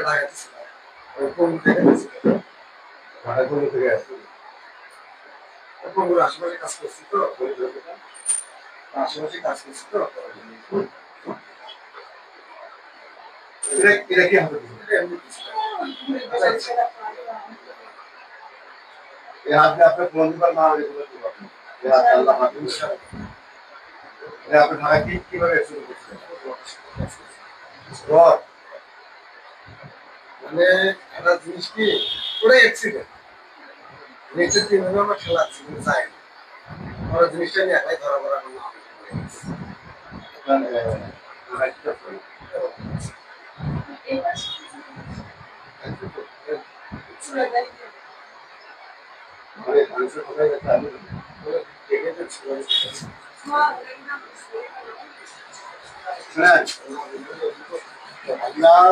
লাগাচ্ছি ওই পঙ্গু থেকে গেছি ঢাকা কোথা থেকে আসছে? পঙ্গুর আশেপাশে কাজ করছি তো আশেপাশে কাজ করছি তো এটা কি হাতে দিছে? এটা এমনি কিছু না। আচ্ছা, এই হাত দিয়ে আপনার বন্ধুবার মা হয়ে গেল কি আপনি? এই হাত আল্লাহ হাত দিয়েছে। এটা আপনি ঢাকা কিভাবে শুরু করছিলেন? রথ। মানে একটা জিনিস কি পুরো অ্যাক্সিডেন্ট নিচে তিনজন আমরা খেলাচ্ছি কিন্তু যাই না আমরা জিনিসটা নিয়ে একাই ধরা পড়া করলাম মানে ঢাকা কি করছেন? মানে মানুষের কোথায় গেছে আমি শুনেন আপনার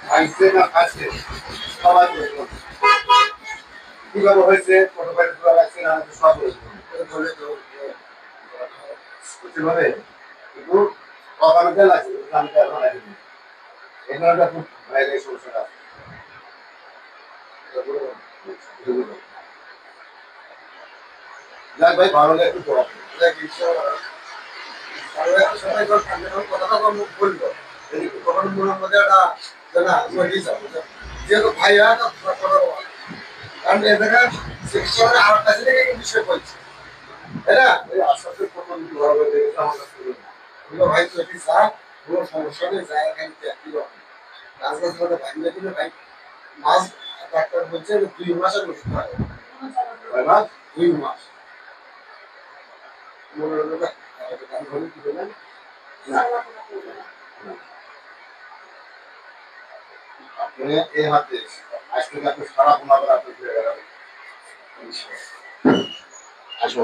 ভাইসে না খাচ্ছে সবাই বলুন কিভাবে হয়েছে কত বাইরে তোলা লাগছে না সব বুঝতে পারে কিন্তু অকামিতে লাগছে আমি তো এখন লাগেনি এখানে খুব বাইরে সমস্যাটা যাক ভাই ভালো লাগে একটু দোয়া কথাটা মুখ বললো তখন মনের মধ্যে একটা না যেহেতু ভাই হয় না কথা বলা কারণ এ জায়গায় শিক্ষকের আমার কাছে থেকে বিষয় বলছে তাই না এই আস্তে প্রথম ভালো দেখে আমার কাছে ভাই তো এটি যা কোনো সমস্যা নেই যা এখানে একটি গাছ মধ্যে ভাঙলে দিলে ভাই মাছ ডাক্তার বলছে 2 মাসের ওষুধ হয় ভাই মা 2 মাস মনে হলো ভাই গান ধরে কি বললেন না আপনি এই হাতে আজ থেকে আপনি সারা বোনা করে আপনি ফিরে গেলেন আসবো